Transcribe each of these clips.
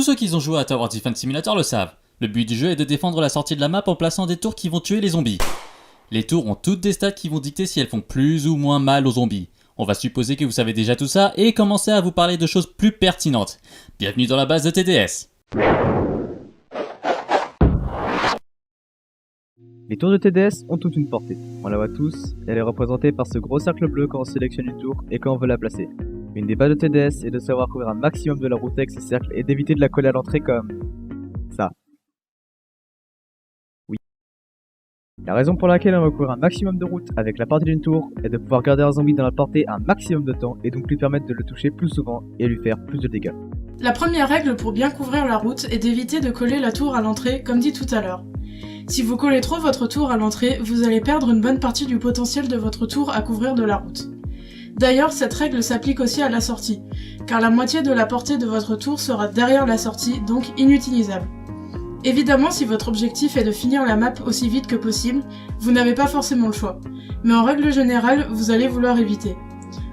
Tous ceux qui ont joué à Tower Defense Simulator le savent. Le but du jeu est de défendre la sortie de la map en plaçant des tours qui vont tuer les zombies. Les tours ont toutes des stats qui vont dicter si elles font plus ou moins mal aux zombies. On va supposer que vous savez déjà tout ça et commencer à vous parler de choses plus pertinentes. Bienvenue dans la base de TDS. Les tours de TDS ont toute une portée. On la voit tous, elle est représentée par ce gros cercle bleu quand on sélectionne une tour et quand on veut la placer. Une des bases de TDS est de savoir couvrir un maximum de la route avec ces cercles et d'éviter de la coller à l'entrée comme... ça. Oui. La raison pour laquelle on va couvrir un maximum de route avec la portée d'une tour est de pouvoir garder un zombie dans la portée un maximum de temps et donc lui permettre de le toucher plus souvent et lui faire plus de dégâts. La première règle pour bien couvrir la route est d'éviter de coller la tour à l'entrée comme dit tout à l'heure. Si vous collez trop votre tour à l'entrée, vous allez perdre une bonne partie du potentiel de votre tour à couvrir de la route. D'ailleurs, cette règle s'applique aussi à la sortie, car la moitié de la portée de votre tour sera derrière la sortie, donc inutilisable. Évidemment, si votre objectif est de finir la map aussi vite que possible, vous n'avez pas forcément le choix, mais en règle générale, vous allez vouloir éviter.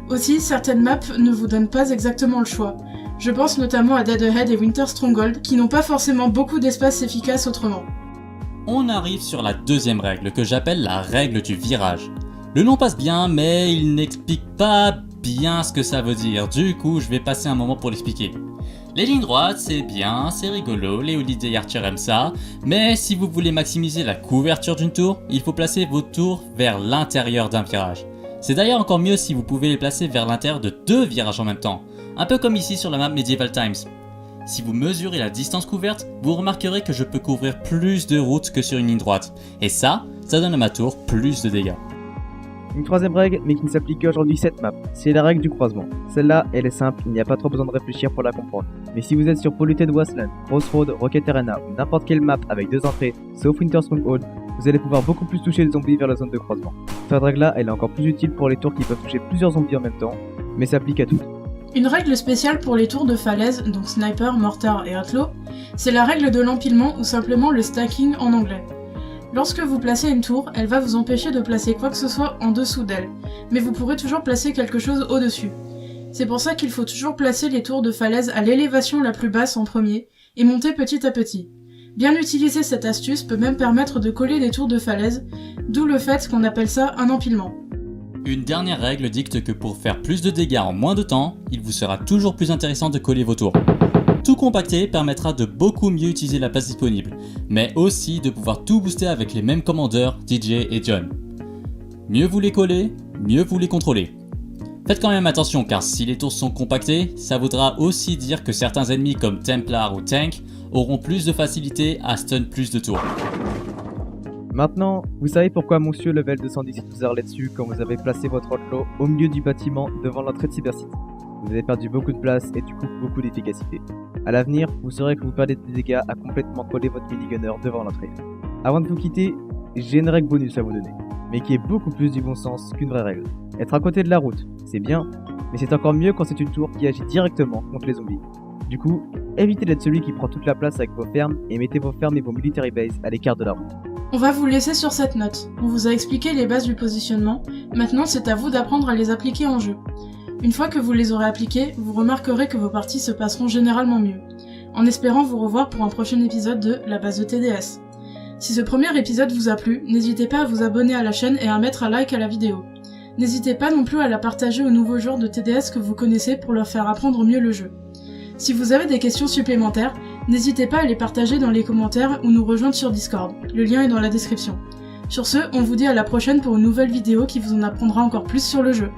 Aussi, certaines maps ne vous donnent pas exactement le choix. Je pense notamment à Dead Ahead et Winter Stronghold, qui n'ont pas forcément beaucoup d'espace efficace autrement. On arrive sur la deuxième règle que j'appelle la règle du virage. Le nom passe bien, mais il n'explique pas bien ce que ça veut dire, du coup je vais passer un moment pour l'expliquer. Les lignes droites c'est bien, c'est rigolo, les Holiday Archer aiment ça, mais si vous voulez maximiser la couverture d'une tour, il faut placer vos tours vers l'intérieur d'un virage. C'est d'ailleurs encore mieux si vous pouvez les placer vers l'intérieur de deux virages en même temps, un peu comme ici sur la map Medieval Times. Si vous mesurez la distance couverte, vous remarquerez que je peux couvrir plus de routes que sur une ligne droite, et ça donne à ma tour plus de dégâts. Une troisième règle, mais qui ne s'applique qu'aujourd'hui cette map, c'est la règle du croisement. Celle-là, elle est simple, il n'y a pas trop besoin de réfléchir pour la comprendre. Mais si vous êtes sur Polluted Wasteland, Crossroad, Rocket Arena ou n'importe quelle map avec deux entrées, sauf Winter Stronghold, vous allez pouvoir beaucoup plus toucher les zombies vers la zone de croisement. Cette règle-là, elle est encore plus utile pour les tours qui peuvent toucher plusieurs zombies en même temps, mais s'applique à toutes. Une règle spéciale pour les tours de falaise, donc Sniper, Mortar et Outlaw, c'est la règle de l'empilement ou simplement le stacking en anglais. Lorsque vous placez une tour, elle va vous empêcher de placer quoi que ce soit en dessous d'elle, mais vous pourrez toujours placer quelque chose au-dessus. C'est pour ça qu'il faut toujours placer les tours de falaise à l'élévation la plus basse en premier, et monter petit à petit. Bien utiliser cette astuce peut même permettre de coller des tours de falaise, d'où le fait qu'on appelle ça un empilement. Une dernière règle dicte que pour faire plus de dégâts en moins de temps, il vous sera toujours plus intéressant de coller vos tours. Tout compacter permettra de beaucoup mieux utiliser la place disponible, mais aussi de pouvoir tout booster avec les mêmes commandeurs DJ et John. Mieux vous les coller, mieux vous les contrôler. Faites quand même attention car si les tours sont compactées, ça voudra aussi dire que certains ennemis comme Templar ou Tank auront plus de facilité à stun plus de tours. Maintenant, vous savez pourquoi Monsieur level 210 vous a là-dessus quand vous avez placé votre outlaw au milieu du bâtiment devant l'entrée de Cyber City. Vous avez perdu beaucoup de place et du coup beaucoup d'efficacité. A l'avenir, vous saurez que vous perdez des dégâts à complètement coller votre minigunner devant l'entrée. Avant de vous quitter, j'ai une règle bonus à vous donner, mais qui est beaucoup plus du bon sens qu'une vraie règle. Être à côté de la route, c'est bien, mais c'est encore mieux quand c'est une tour qui agit directement contre les zombies. Du coup, évitez d'être celui qui prend toute la place avec vos fermes et mettez vos fermes et vos military bases à l'écart de la route. On va vous laisser sur cette note. On vous a expliqué les bases du positionnement, maintenant c'est à vous d'apprendre à les appliquer en jeu. Une fois que vous les aurez appliquées, vous remarquerez que vos parties se passeront généralement mieux, en espérant vous revoir pour un prochain épisode de la base de TDS. Si ce premier épisode vous a plu, n'hésitez pas à vous abonner à la chaîne et à mettre un like à la vidéo. N'hésitez pas non plus à la partager aux nouveaux joueurs de TDS que vous connaissez pour leur faire apprendre mieux le jeu. Si vous avez des questions supplémentaires, n'hésitez pas à les partager dans les commentaires ou nous rejoindre sur Discord, le lien est dans la description. Sur ce, on vous dit à la prochaine pour une nouvelle vidéo qui vous en apprendra encore plus sur le jeu.